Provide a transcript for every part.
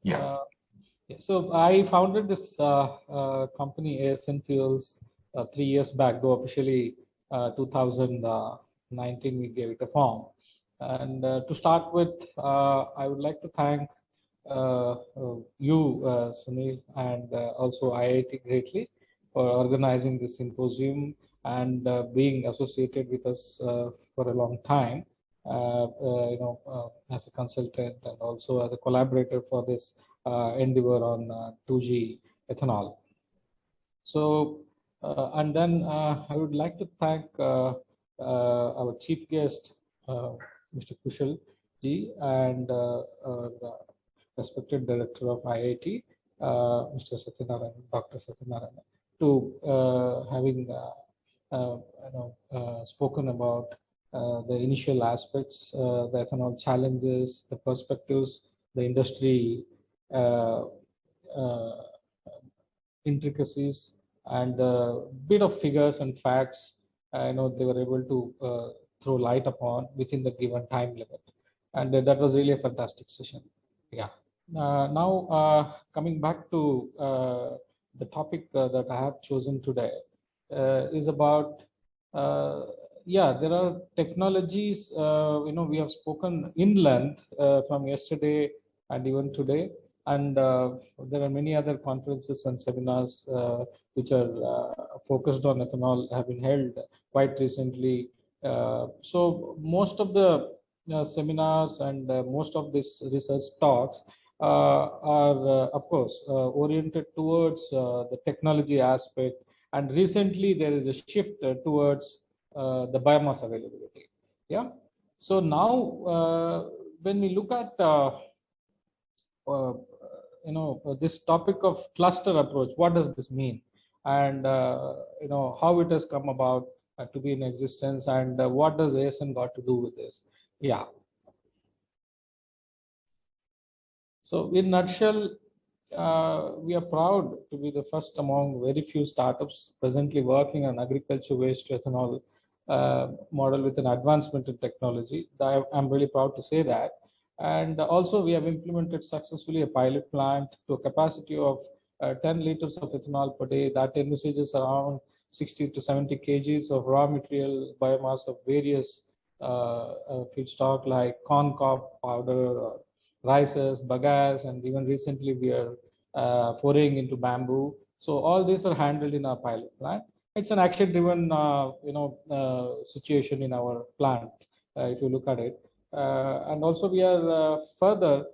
Yeah. So I founded this company, ASN Fuels, 3 years back, though officially 2019 we gave it a form. And to start with, I would like to thank you, Sunil, and also IIT greatly for organizing this symposium and being associated with us for a long time. As a consultant and also as a collaborator for this endeavor on 2G ethanol. So, and then I would like to thank our chief guest, Mr. Kushal Ji, and respected director of IIT, Mr. Satyanarayan, Dr. Satyanarayan, to having spoken about the initial aspects, the ethanol challenges, the perspectives, the industry intricacies, and a bit of figures and facts. They were able to throw light upon within the given time limit, and that was really a fantastic session. Yeah. Now, coming back to the topic that I have chosen today is about, there are technologies, we have spoken in length from yesterday and even today. And there are many other conferences and seminars which are focused on ethanol have been held quite recently. So most of the seminars and most of these research talks are, of course, oriented towards the technology aspect. And recently, there is a shift towards the biomass availability. Yeah. So now, when we look at this topic of cluster approach, what does this mean, and how it has come about to be in existence, and what does ASN got to do with this? Yeah. So in nutshell, we are proud to be the first among very few startups presently working on agriculture waste to ethanol model with an advancement in technology. I'm really proud to say that. And also we have implemented successfully a pilot plant to a capacity of 10 liters of ethanol per day that envisages around 60 to 70 kgs of raw material biomass of various feedstock like corn cob powder, rices, bagasse, and even recently we are foraying into bamboo. So all these are handled in our pilot plant. It's an action-driven, situation in our plant, if you look at it. And also we are further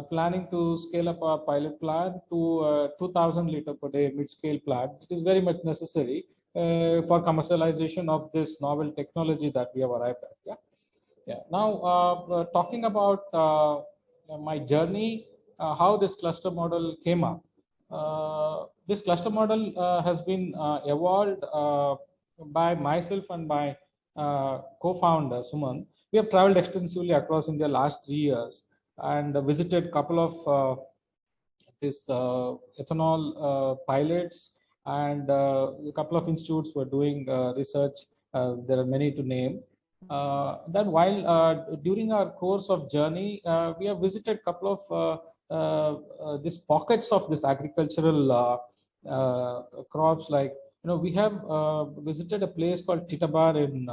planning to scale up our pilot plant to 2,000 liter per day mid-scale plant. It is very much necessary for commercialization of this novel technology that we have arrived at. Yeah. Yeah. Now, talking about my journey, how this cluster model came up. This cluster model has been evolved by myself and my co-founder Suman. We have traveled extensively across India last 3 years and visited a couple of this ethanol pilots, and a couple of institutes were doing research. There are many to name. Then while during our course of journey, we have visited a couple of these pockets of this agricultural crops. Like, we have visited a place called Titabar in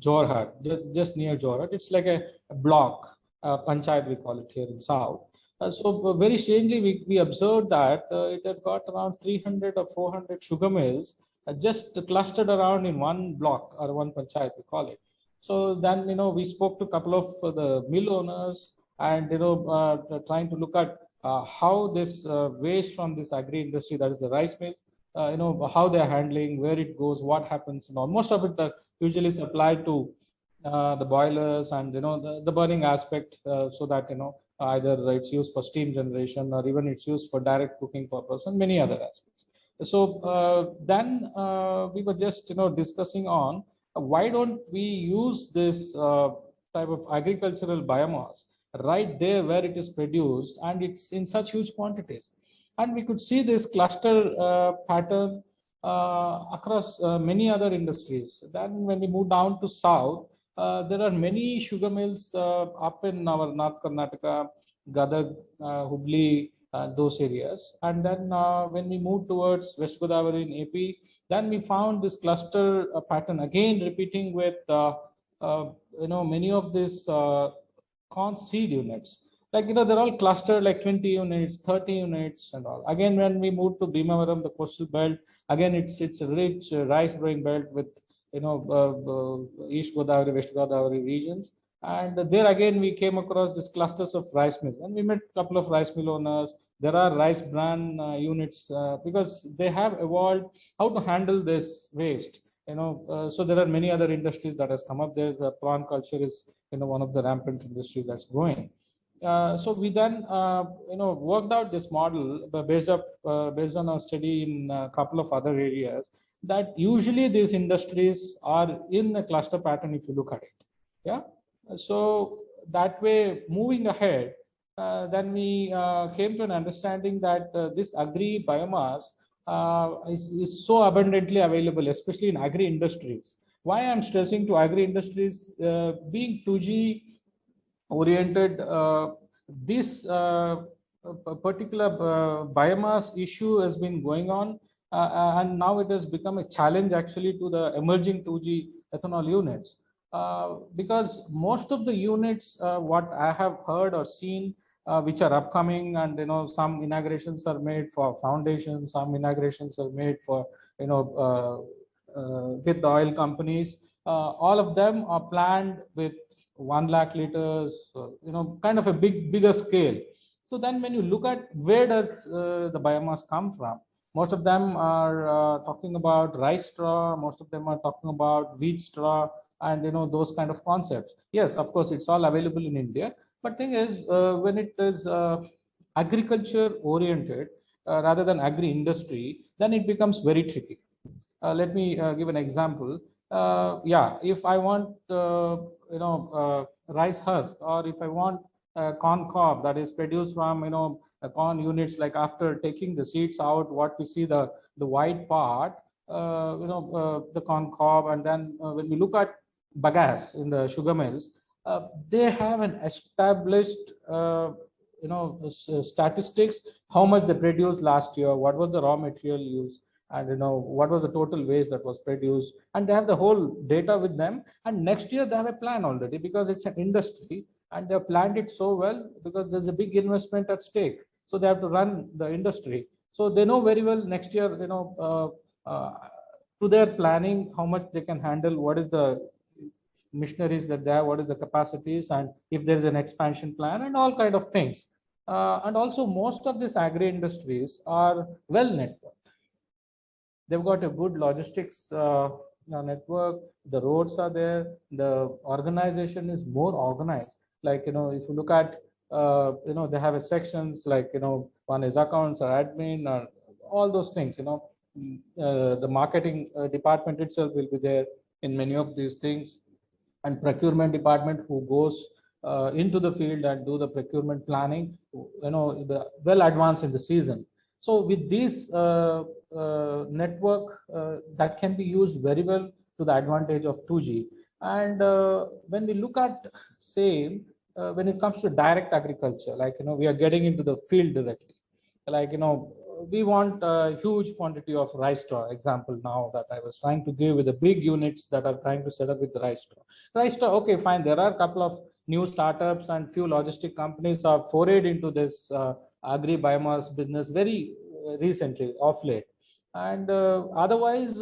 Jorhat, just near Jorhat. It's like a block, panchayat we call it here in South. So very strangely, we observed that it had got around 300 or 400 sugar mills just clustered around in one block or one panchayat we call it. So then, we spoke to a couple of the mill owners and, trying to look at how this waste from this agri industry, that is the rice mills, how they're handling, where it goes, what happens. Most of it usually supplied to the boilers and, the burning aspect, so that, either it's used for steam generation or even it's used for direct cooking purpose and many other aspects. So then we were just, discussing on why don't we use this type of agricultural biomass right there where it is produced, and it's in such huge quantities. And we could see this cluster pattern across many other industries. Then when we move down to south, there are many sugar mills up in our North Karnataka, Gadag, Hubli, those areas. And then when we moved towards West Godavari in AP, then we found this cluster pattern again repeating with many of these corn seed units. Like they're all clustered like 20 units, 30 units, and all. Again, when we moved to Bhimavaram, the coastal belt, again it's a rich rice growing belt with East Godavari, West Godavari regions. And there again, we came across these clusters of rice mills, and we met a couple of rice mill owners. There are rice bran units because they have evolved how to handle this waste. So there are many other industries that has come up there. The prawn culture is one of the rampant industry that's growing. So we then worked out this model based on our study in a couple of other areas, that usually these industries are in a cluster pattern if you look at it. Yeah. So that way, moving ahead, then we came to an understanding that this agri biomass is so abundantly available, especially in agri industries. Why I'm stressing to agri industries, being 2G oriented, this particular biomass issue has been going on, and now it has become a challenge actually to the emerging 2G ethanol units. Because most of the units, what I have heard or seen, which are upcoming, and some inaugurations are made for foundations, some inaugurations are made for with the oil companies. All of them are planned with 1 lakh liters, kind of a bigger scale. So then when you look at where does the biomass come from, most of them are talking about rice straw, most of them are talking about wheat straw, and those kind of concepts. Yes, of course, it's all available in India, but thing is, when it is agriculture oriented rather than agri industry, then it becomes very tricky. Let me give an example. Yeah, if I want rice husk, or if I want corn cob that is produced from corn units, like after taking the seeds out, what we see the white part, the corn cob. And then when we look at bagasse in the sugar mills, they have an established statistics, how much they produced last year, what was the raw material used, and what was the total waste that was produced, and they have the whole data with them. And next year they have a plan already, because it's an industry, and they've planned it so well because there's a big investment at stake, so they have to run the industry. So they know very well next year, to their planning, how much they can handle, what is the missionaries that they have, what is the capacities, and if there is an expansion plan, and all kind of things. And also, most of these agri industries are well networked. They've got a good logistics network. The roads are there. The organization is more organized. Like if you look at they have a sections like one is accounts or admin or all those things. The marketing department itself will be there in many of these things, and procurement department who goes into the field and do the procurement planning, well advanced in the season. So with this network, that can be used very well to the advantage of 2G. And when we look at same, when it comes to direct agriculture, like we are getting into the field directly, like we want a huge quantity of rice straw. Example now that I was trying to give with the big units that are trying to set up with the rice straw. Rice straw, okay, fine. There are a couple of new startups and few logistic companies have forayed into this agri biomass business very recently, of late. And otherwise,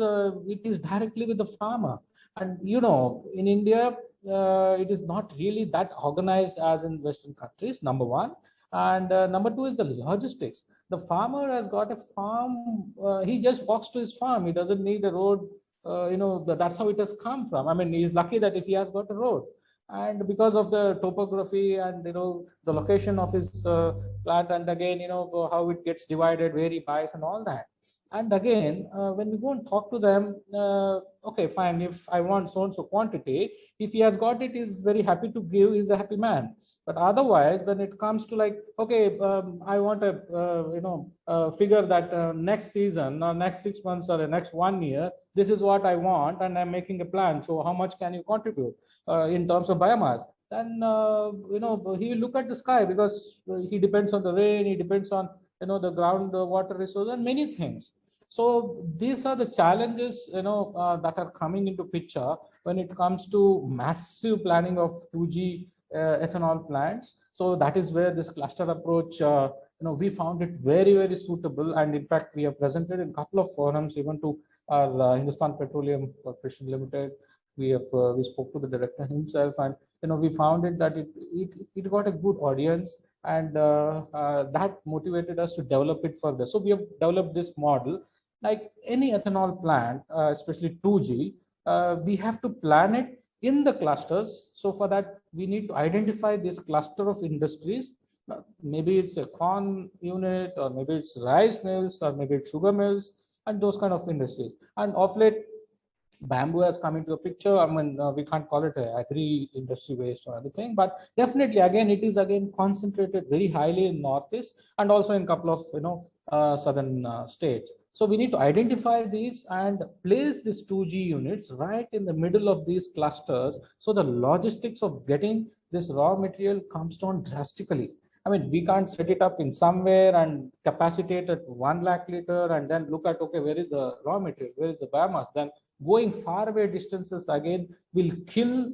it is directly with the farmer. And in India, it is not really that organized as in Western countries. Number one, and number two is the logistics. The farmer has got a farm. He just walks to his farm. He doesn't need a road. That's how it has come from. I mean, he's lucky that if he has got a road. And because of the topography and the location of his plant, and again how it gets divided, where he buys and all that. And again, when we go and talk to them, okay, fine. If I want so and so quantity, if he has got it, he's very happy to give. He's a happy man. But otherwise, when it comes to like, okay, I want a figure that next season or next 6 months or the next 1 year, this is what I want, and I'm making a plan. So how much can you contribute in terms of biomass? then he will look at the sky, because he depends on the rain, he depends on the ground water resource and many things. So these are the challenges that are coming into picture when it comes to massive planning of 2G ethanol plants. So that is where this cluster approach, we found it very, very suitable. And in fact, we have presented in a couple of forums, even to our Hindustan Petroleum Corporation Limited. We spoke to the director himself, and we found it that it got a good audience, and that motivated us to develop it further. So we have developed this model. Like any ethanol plant, especially 2G, we have to plan it in the clusters. So for that, we need to identify this cluster of industries. Maybe it's a corn unit, or maybe it's rice mills, or maybe it's sugar mills, and those kind of industries. And of late, bamboo has come into the picture. I mean, we can't call it a agri industry waste or anything, but definitely, again, it is again concentrated very highly in Northeast, and also in a couple of southern states. So we need to identify these and place these 2G units right in the middle of these clusters, so the logistics of getting this raw material comes down drastically. I mean, we can't set it up in somewhere and capacitate at 1 lakh liter and then look at, okay, where is the raw material, where is the biomass? Then going far away distances again will kill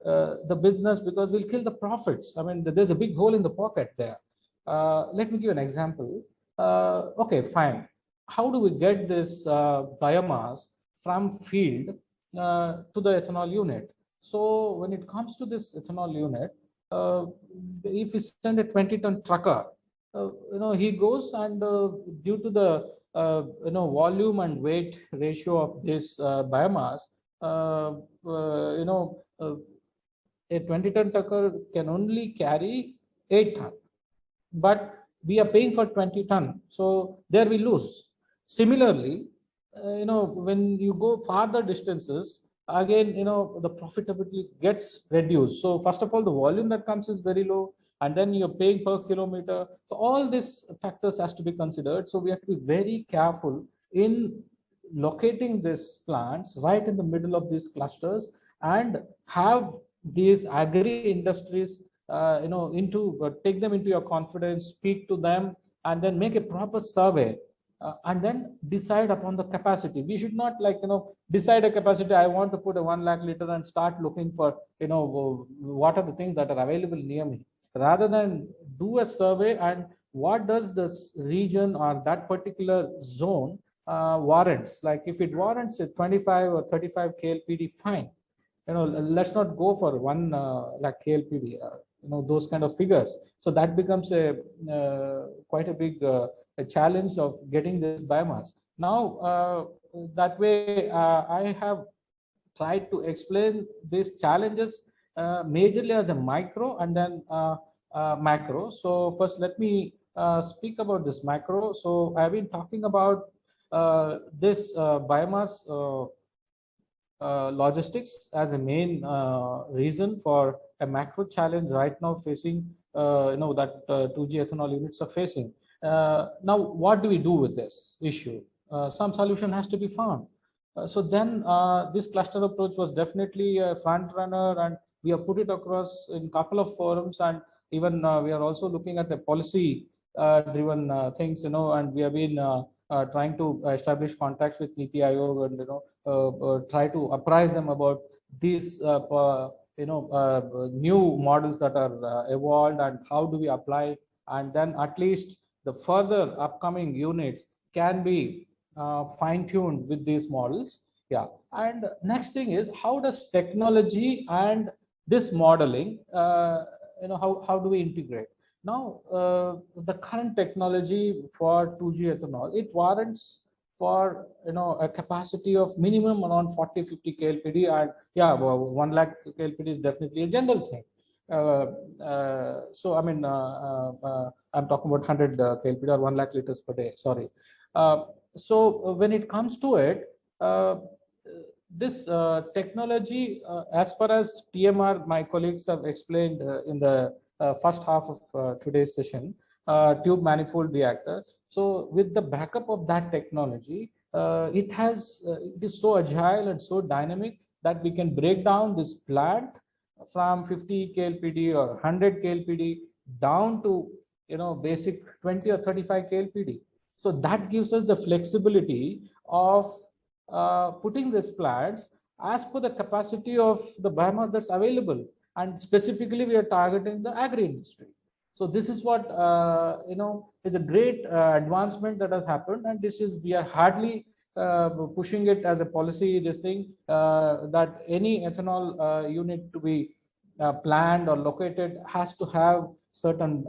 the business, because we'll kill the profits. I mean, there's a big hole in the pocket there. Let me give an example. Okay, fine. How do we get this biomass from field to the ethanol unit? So when it comes to this ethanol unit, if we send a 20-ton trucker, he goes, and due to the volume and weight ratio of this biomass, uh, uh, you know uh, a 20-ton trucker can only carry 8 ton, but we are paying for 20 ton, so there we lose. Similarly, when you go farther distances, again, the profitability gets reduced. So first of all, the volume that comes is very low, and then you're paying per kilometer. So all these factors has to be considered. So we have to be very careful in locating these plants right in the middle of these clusters, and have these agri industries take them into your confidence, speak to them, and then make a proper survey, and then decide upon the capacity. We should not, like, decide a capacity, I want to put a 1 lakh liter, and start looking for, what are the things that are available near me, rather than do a survey, and what does this region or that particular zone warrants. Like if it warrants a 25 or 35 KLPD, fine. Let's not go for 1 lakh KLPD, those kind of figures. So that becomes a quite a big a challenge of getting this biomass. Now, that way, I have tried to explain these challenges majorly as a micro, and then macro. So first, let me speak about this macro. So I've been talking about this biomass logistics as a main reason for a macro challenge right now facing, that 2G ethanol units are facing. Now, what do we do with this issue? Some solution has to be found. So then this cluster approach was definitely a front runner, and we have put it across in a couple of forums, and even we are also looking at the policy driven things, and we have been trying to establish contacts with Niti Aayog, and try to apprise them about these new models that are evolved, and how do we apply, and then at least the further upcoming units can be fine-tuned with these models. Yeah. And next thing is, how does technology and this modeling, how do we integrate? Now, the current technology for 2G ethanol, it warrants for a capacity of minimum around 40-50 KLPD, and yeah, well, 1 lakh KLPD is definitely a general thing. So I mean, I'm talking about 100 KLPD or 1 lakh liters per day. Sorry. So when it comes to it, this technology, as far as TMR, my colleagues have explained in the first half of today's session, tube manifold reactor. So with the backup of that technology, it is so agile and so dynamic that we can break down this plant from 50 KLPD or 100 KLPD down to basic 20 or 35 KLPD. So that gives us the flexibility of putting these plants as per the capacity of the biomass that's available, and specifically we are targeting the agri industry. So this is what is a great advancement that has happened, and this is we are hardly pushing it as a policy. This thing that any ethanol unit to be planned or located has to have certain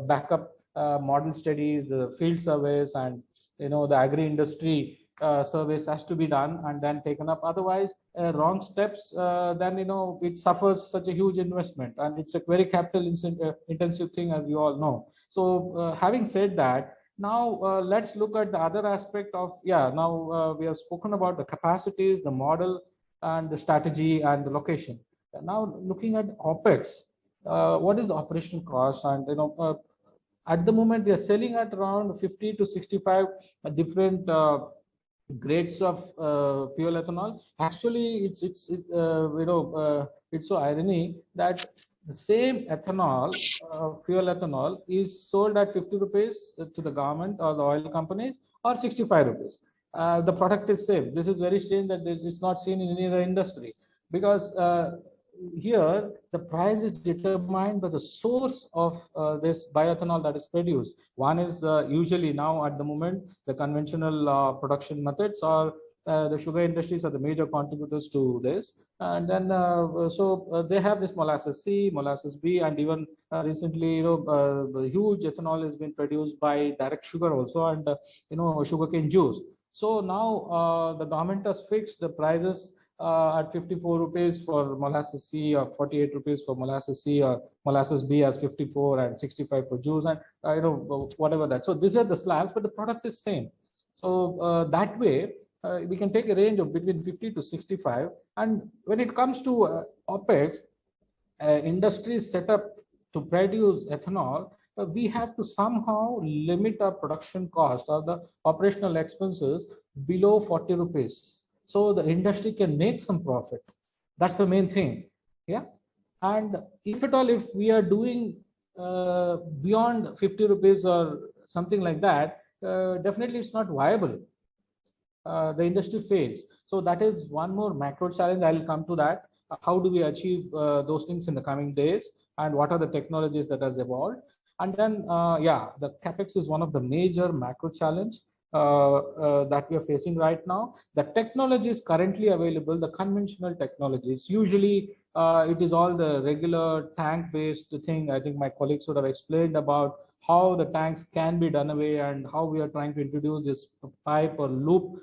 backup model studies, the field surveys, and the agri industry service has to be done and then taken up. Otherwise, wrong steps, then it suffers such a huge investment, and it's a very capital intensive thing, as you all know. So having said that, now let's look at the other aspect of, now we have spoken about the capacities, the model, and the strategy and the location. Now looking at OPEX, what is the operational cost? And at the moment we are selling at around 50 to 65 different grades of fuel ethanol. Actually, it's so irony that the same ethanol, fuel ethanol, is sold at 50 rupees to the government or the oil companies, or 65 rupees. The product is same. This is very strange that this is not seen in any other industry, because here the price is determined by the source of this bioethanol that is produced. One is usually now at the moment the conventional production methods, or the sugar industries are the major contributors to this. And then they have this molasses C, molasses B, and even recently the huge ethanol has been produced by direct sugar also, and sugarcane juice. So now the government has fixed the prices at 54 rupees for molasses C, or 48 rupees for molasses C, or molasses B as 54 and 65 for juice, and whatever that. So these are the slabs, but the product is same. So that way we can take a range of between 50 to 65. And when it comes to OPEX, industries set up to produce ethanol, we have to somehow limit our production cost or the operational expenses below 40 rupees. So the industry can make some profit. That's the main thing. Yeah. And if at all, if we are doing beyond 50 rupees or something like that, definitely it's not viable. The industry fails. So that is one more macro challenge. I'll come to that. How do we achieve those things in the coming days, and what are the technologies that has evolved? And then, the CapEx is one of the major macro challenge that we are facing right now. The technologies currently available, the conventional technologies, usually it is all the regular tank based thing. I think my colleagues would have explained about how the tanks can be done away, and how we are trying to introduce this pipe or loop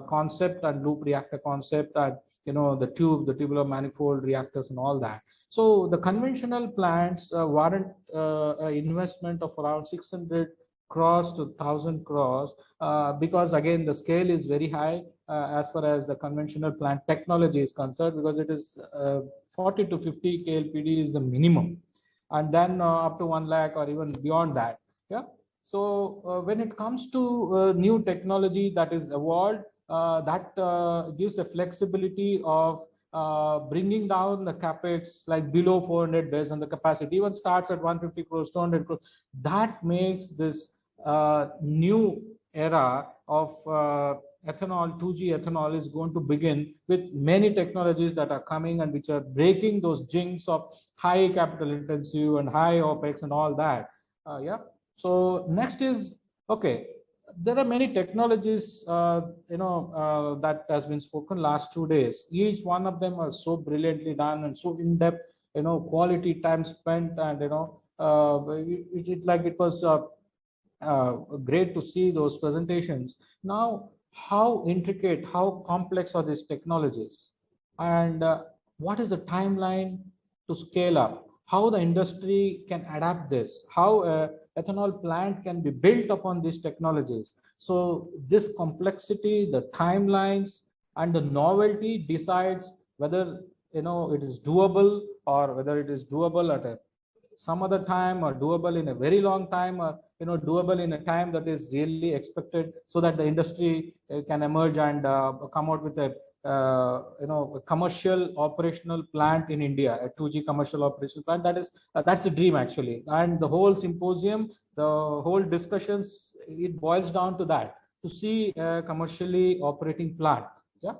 concept and loop reactor concept, and the tubular manifold reactors and all that. So the conventional plants warrant investment of around 600 crores to 1,000 crores, because again the scale is very high as far as the conventional plant technology is concerned, because it is 40 to 50 KLPD is the minimum, and then up to 1 lakh or even beyond that. Yeah. So when it comes to new technology that is evolved, that gives a flexibility of bringing down the capex like below 400 based on the capacity, even starts at 150 crores, 200 crores. That makes this new era of ethanol, 2G ethanol, is going to begin with many technologies that are coming and which are breaking those jinx of high capital intensive and high OPEX and all that. So next is, okay, there are many technologies that has been spoken last 2 days. Each one of them are so brilliantly done and so in depth, quality time spent, and it was great to see those presentations. Now, how intricate, how complex are these technologies, and what is the timeline to scale up? How the industry can adapt this? How ethanol plant can be built upon these technologies? So this complexity, the timelines, and the novelty decides whether it is doable, or whether it is doable at some other time, or doable in a very long time, or doable in a time that is really expected, so that the industry can emerge and come out with a a commercial operational plant in India, a 2G commercial operational plant. That's the dream actually. And the whole symposium, the whole discussions, it boils down to that, to see a commercially operating plant. Yeah.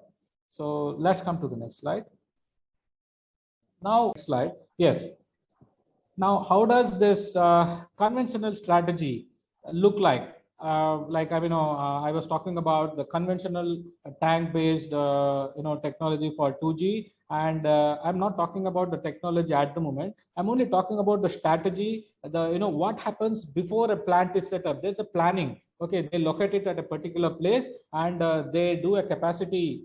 So let's come to the next slide. Now, next slide. Yes. Now, how does this conventional strategy look like? I was talking about the conventional tank-based, technology for 2G, and I'm not talking about the technology at the moment. I'm only talking about the strategy. What happens before a plant is set up. There's a planning. Okay, they locate it at a particular place, and they do a capacity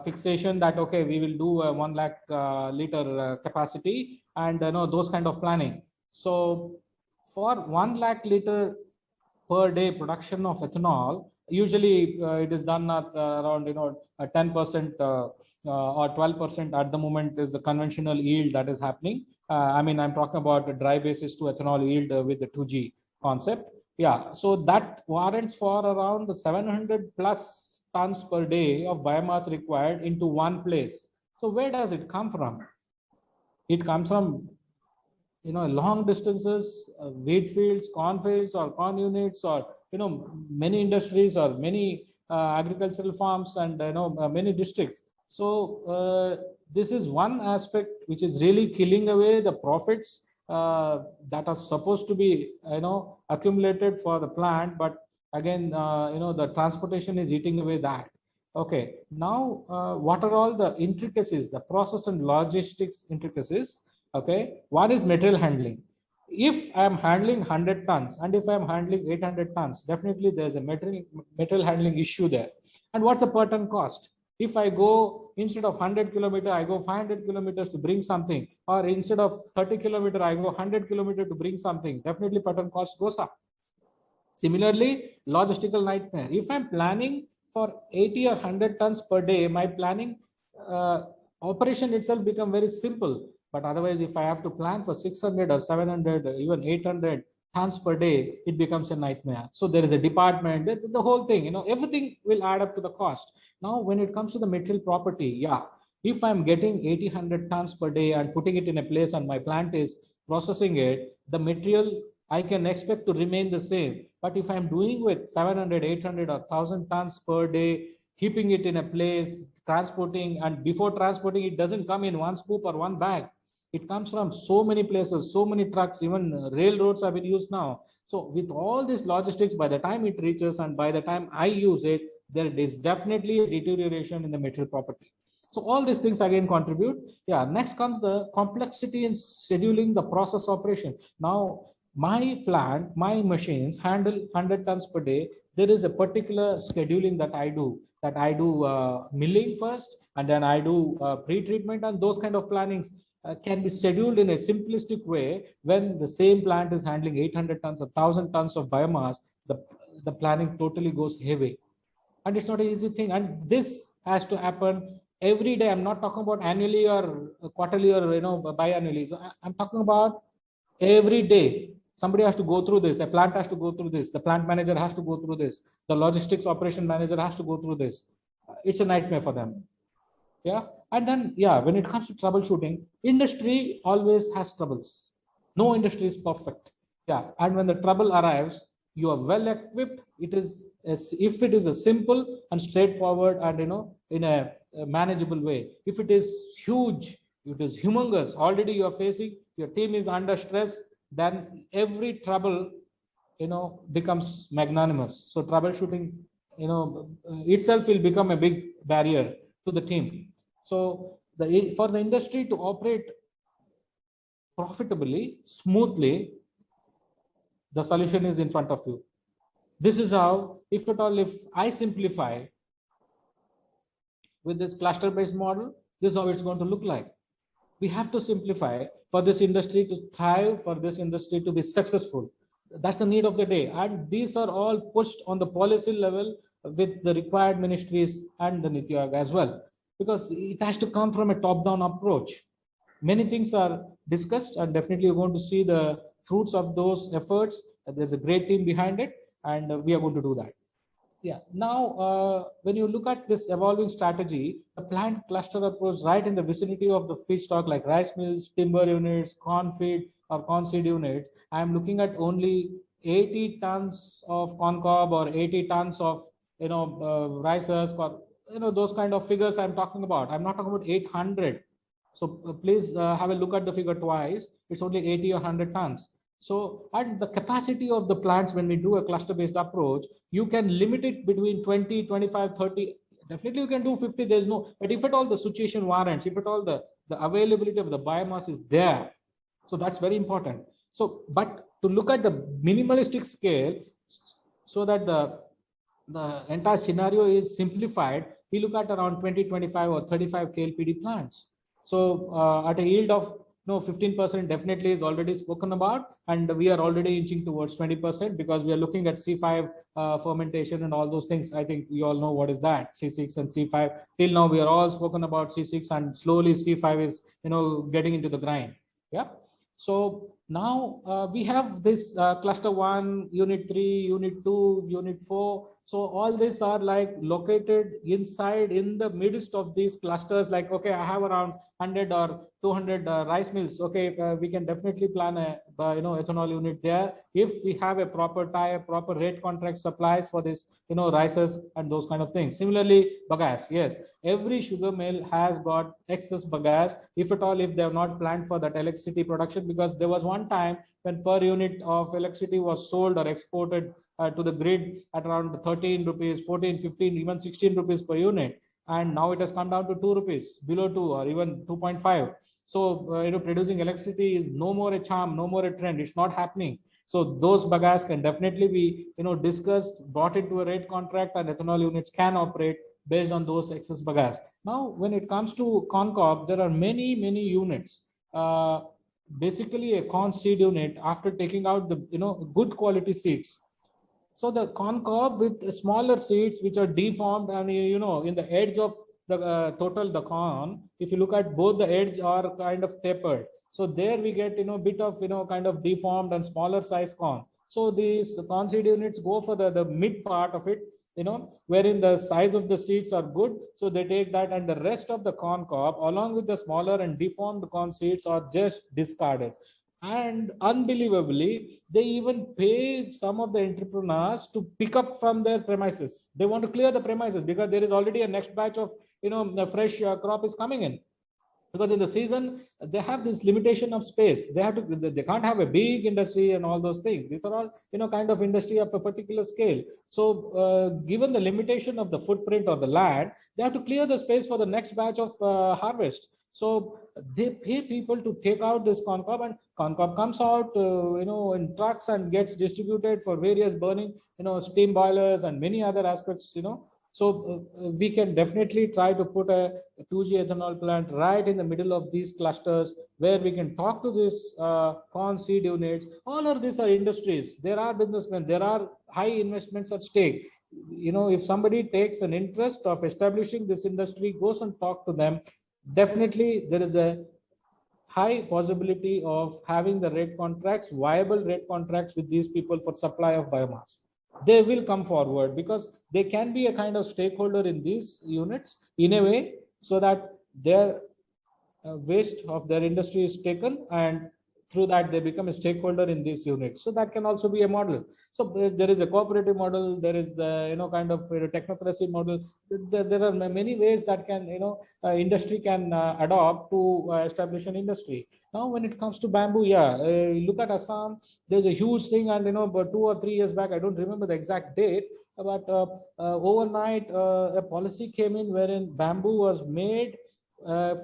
fixation that, okay, we will do a 1 lakh liter capacity, and those kind of planning. So for 1 lakh liter per day production of ethanol, usually it is done at around 10% or 12% at the moment is the conventional yield that is happening. I'm talking about the dry basis to ethanol yield with the 2G concept. Yeah, so that warrants for around the 700 plus tons per day of biomass required into one place. So where does it come from? It comes from long distances, wheat fields, corn fields, or corn units, or many industries, or many agricultural farms, and many districts. So this is one aspect which is really killing away the profits that are supposed to be accumulated for the plant, but again the transportation is eating away that. Okay, now what are all the intricacies, the process and logistics intricacies? Okay, one is material handling. If I'm handling 100 tons and if I'm handling 800 tons, definitely there's a material handling issue there. And what's the per ton cost? If I go, instead of 100 kilometers, I go 500 kilometers to bring something, or instead of 30 kilometers, I go 100 kilometers to bring something, definitely per ton cost goes up. Similarly, logistical nightmare. If I'm planning for 80 or 100 tons per day, my planning operation itself become very simple. But otherwise, if I have to plan for 600 or 700, or even 800 tons per day, it becomes a nightmare. So there is a department, the whole thing, everything will add up to the cost. Now, when it comes to the material property, yeah, if I'm getting 80, 100 tons per day and putting it in a place and my plant is processing it, the material I can expect to remain the same. But if I'm doing with 700, 800 or 1000 tons per day, keeping it in a place, transporting, and before transporting, it doesn't come in one scoop or one bag. It comes from so many places, so many trucks, even railroads have been used now. So with all this logistics, by the time it reaches and by the time I use it, there is definitely a deterioration in the material property. So all these things again contribute. Yeah, next comes the complexity in scheduling the process operation. Now, my plant, my machines handle 100 tons per day. There is a particular scheduling that I do, milling first, and then I do pre-treatment, and those kind of plannings can be scheduled in a simplistic way. When the same plant is handling 800 tons or 1000 tons of biomass, the planning totally goes heavy, and it's not an easy thing. And this has to happen every day. I'm not talking about annually or quarterly or biannually. So I'm talking about every day. Somebody has to go through this. A plant has to go through this. The plant manager has to go through this. The logistics operation manager has to go through this. It's a nightmare for them. Yeah. And then, yeah, when it comes to troubleshooting, industry always has troubles. No industry is perfect. Yeah. And when the trouble arrives, you are well equipped. It is, if it is a simple and straightforward and in a manageable way. If it is huge, it is humongous, already you are facing, your team is under stress, then every trouble becomes magnanimous. So troubleshooting itself will become a big barrier to the team. So for the industry to operate profitably, smoothly, the solution is in front of you. This is how, if at all, if I simplify with this cluster based model, this is how it's going to look like. We have to simplify for this industry to thrive, for this industry to be successful. That's the need of the day. And these are all pushed on the policy level with the required ministries and the NITI Aayog as well, because it has to come from a top-down approach. Many things are discussed, and definitely you're going to see the fruits of those efforts. There's a great team behind it, and we are going to do that. Yeah. Now, when you look at this evolving strategy, the plant cluster approach right in the vicinity of the feedstock like rice mills, timber units, corn feed or corn seed units, I am looking at only 80 tons of corn cob or 80 tons of rices or those kind of figures I'm talking about. I'm not talking about 800. So please have a look at the figure twice. It's only 80 or 100 tons. So, and the capacity of the plants when we do a cluster-based approach, you can limit it between 20, 25, 30. Definitely you can do 50. There's no, but if at all the situation warrants, if at all the availability of the biomass is there, so that's very important. So, but to look at the minimalistic scale, so that the entire scenario is simplified, we look at around 20, 25 or 35 KLPD plants. So at a yield of 15% definitely is already spoken about, and we are already inching towards 20% because we are looking at C5 fermentation and all those things. I think we all know what is that, C6 and C5. Till now we are all spoken about C6, and slowly C5 is getting into the grind. Yeah. So now we have this cluster 1, unit 3, unit 2, unit 4. So all these are like located inside in the midst of these clusters. Like, okay, I have around 100 or 200 rice mills. Okay, we can definitely plan a ethanol unit there if we have a proper proper rate contract supplies for this rices and those kind of things. Similarly, bagasse, yes, every sugar mill has got excess bagasse, if at all, if they have not planned for that electricity production, because there was one time when per unit of electricity was sold or exported to the grid at around 13 rupees, 14, 15, even 16 rupees per unit. And now it has come down to 2 rupees, below 2 or even 2.5. So, producing electricity is no more a charm, no more a trend. It's not happening. So those bagasse can definitely be, discussed, brought into a rate contract, and ethanol units can operate based on those excess bagasse. Now, when it comes to corn cob, there are many, many units. Basically, a corn seed unit, after taking out the, good quality seeds, so the corn cob with smaller seeds which are deformed, and in the edge of the total the corn, if you look at both the edge are kind of tapered. So there we get bit of kind of deformed and smaller size corn. So these corn seed units go for the mid part of it, wherein the size of the seeds are good. So they take that, and the rest of the corn cob along with the smaller and deformed corn seeds are just discarded. And unbelievably, they even pay some of the entrepreneurs to pick up from their premises. They want to clear the premises because there is already a next batch of the fresh crop is coming in. Because in the season they have this limitation of space. They can't have a big industry and all those things. These are all kind of industry of a particular scale. So given the limitation of the footprint or the land, they have to clear the space for the next batch of harvest. So they pay people to take out this corn cob, and corn cob comes out in trucks and gets distributed for various burning, steam boilers and many other aspects. So we can definitely try to put a 2G ethanol plant right in the middle of these clusters, where we can talk to these corn seed units. All of these are industries. There are businessmen. There are high investments at stake. If somebody takes an interest of establishing this industry, goes and talk to them, definitely there is a high possibility of having the rate contracts, viable rate contracts with these people for supply of biomass. They will come forward because they can be a kind of stakeholder in these units in a way, so that their waste of their industry is taken, and through that they become a stakeholder in these units. So that can also be a model. So there is a cooperative model, there is kind of a technocracy model. There are many ways that can industry can adopt to establish an industry. Now when it comes to bamboo, yeah, look at Assam. There's a huge thing, and but 2 or 3 years back, I don't remember the exact date, but overnight a policy came in wherein bamboo was made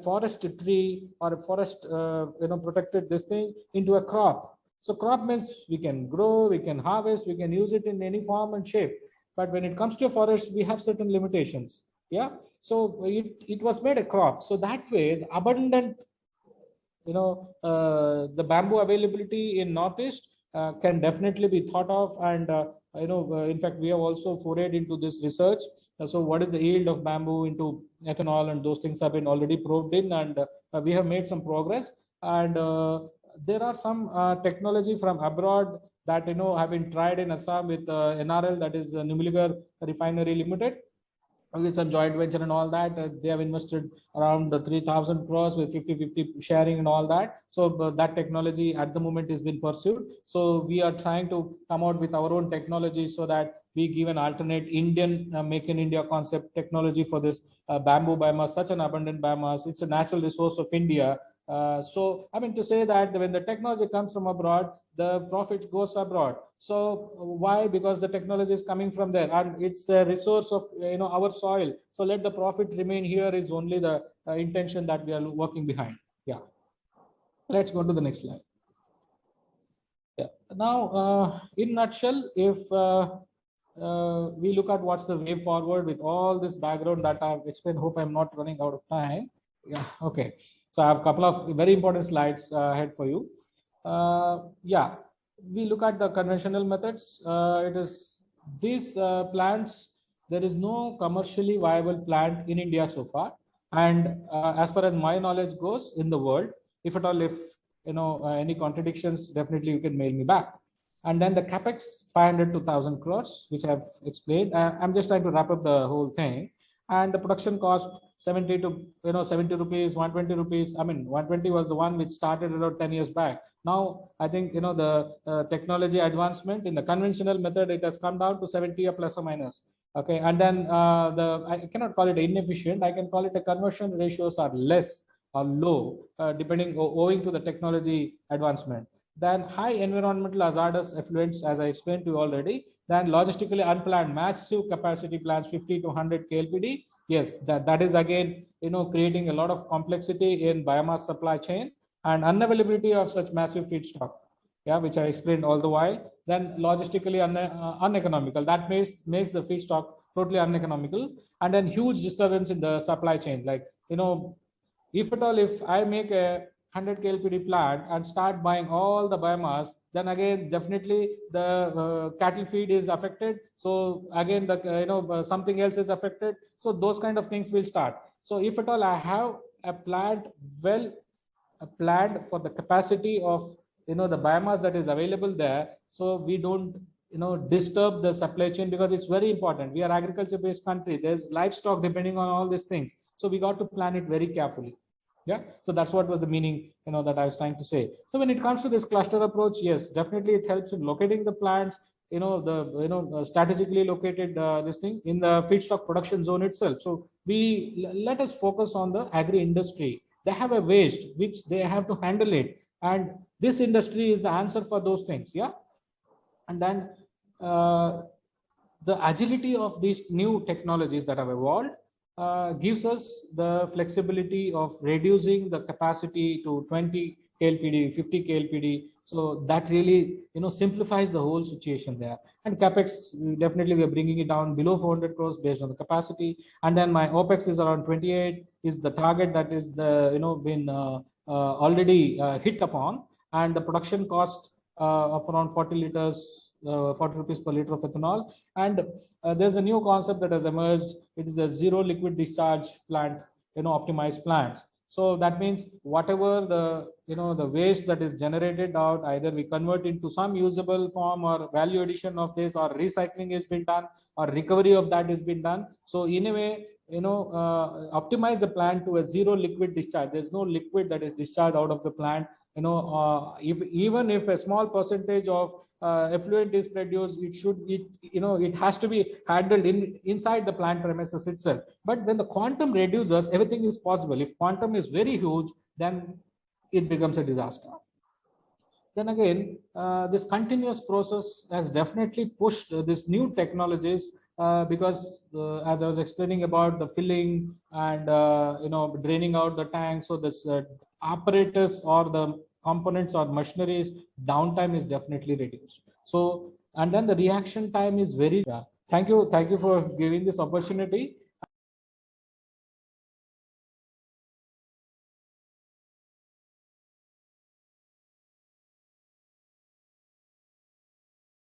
forest tree or a forest protected this thing into a crop. So crop means we can grow, we can harvest, we can use it in any form and shape. But when it comes to a forest, we have certain limitations. Yeah. So it was made a crop. So that way the abundant the bamboo availability in Northeast can definitely be thought of. And in fact we have also forayed into this research. So what is the yield of bamboo into ethanol, and those things have been already probed in, and we have made some progress. And there are some technology from abroad that have been tried in Assam with NRL, that is Numaligarh Refinery Limited, with some joint venture and all that. They have invested around 3,000 crores with 50-50 sharing and all that. So that technology at the moment is being pursued. So we are trying to come out with our own technology so that we give an alternate Indian make in India concept technology for this bamboo biomass, such an abundant biomass. It's a natural resource of India. So I mean to say that when the technology comes from abroad, the profit goes abroad. So why? Because the technology is coming from there, and it's a resource of our soil. So let the profit remain here is only the intention that we are working behind. Yeah. Let's go to the next slide. Yeah. Now, in nutshell, if we look at what's the way forward with all this background that I've explained, hope I'm not running out of time. Yeah. Okay. So I have a couple of very important slides ahead for you. Yeah, we look at the conventional methods. It is these plants. There is no commercially viable plant in India so far, and as far as my knowledge goes, in the world. If at all, if any contradictions, definitely you can mail me back. And then the capex 500 to 1,000 crores, which I've explained. I'm just trying to wrap up the whole thing. And the production cost 70 to 70 rupees, 120 rupees. I mean, 120 was the one which started about 10 years back. Now I think the technology advancement in the conventional method, it has come down to 70 or plus or minus. Okay, and then I cannot call it inefficient. I can call it the conversion ratios are less or low, depending owing to the technology advancement. Then high environmental hazardous effluents, as I explained to you already. Then logistically unplanned massive capacity plants, 50 to 100 KLPD. Yes, that is again creating a lot of complexity in biomass supply chain and unavailability of such massive feedstock. Yeah, which I explained all the while. Then logistically uneconomical. That makes the feedstock totally uneconomical, and then huge disturbance in the supply chain. Like if at all, if I make a 100 KLPD plant and start buying all the biomass, then again definitely the cattle feed is affected. So again the something else is affected. So those kind of things will start. So if at all I have a plant planned for the capacity of the biomass that is available there, so we don't disturb the supply chain, because it's very important. We are agriculture based country. There's livestock depending on all these things. So we got to plan it very carefully. Yeah, so that's what was the meaning that I was trying to say. So when it comes to this cluster approach, yes, definitely it helps in locating the plants, strategically located this thing in the feedstock production zone itself. So let us focus on the agri industry. They have a waste which they have to handle it, and this industry is the answer for those things. Yeah. And then the agility of these new technologies that have evolved gives us the flexibility of reducing the capacity to 20 KLPD, 50 KLPD. So that really simplifies the whole situation there. And capex, definitely we are bringing it down below 400 crores based on the capacity. And then my opex is around 28 is the target that is been already hit upon. And the production cost of around 40 liters 40 rupees per liter of ethanol. And there's a new concept that has emerged. It is a zero liquid discharge plant, optimized plants. So that means whatever the waste that is generated out, either we convert into some usable form, or value addition of this, or recycling has been done, or recovery of that has been done. So in a way, optimize the plant to a zero liquid discharge. There's no liquid that is discharged out of the plant. Even if a small percentage of effluent is produced, it has to be handled inside the plant premises itself. But when the quantum reduces, everything is possible. If quantum is very huge, then it becomes a disaster. Then again, this continuous process has definitely pushed these new technologies, because as I was explaining about the filling and draining out the tank, so this apparatus or the components or machineries downtime is definitely reduced. So, and then the reaction time is very thank you for giving this opportunity.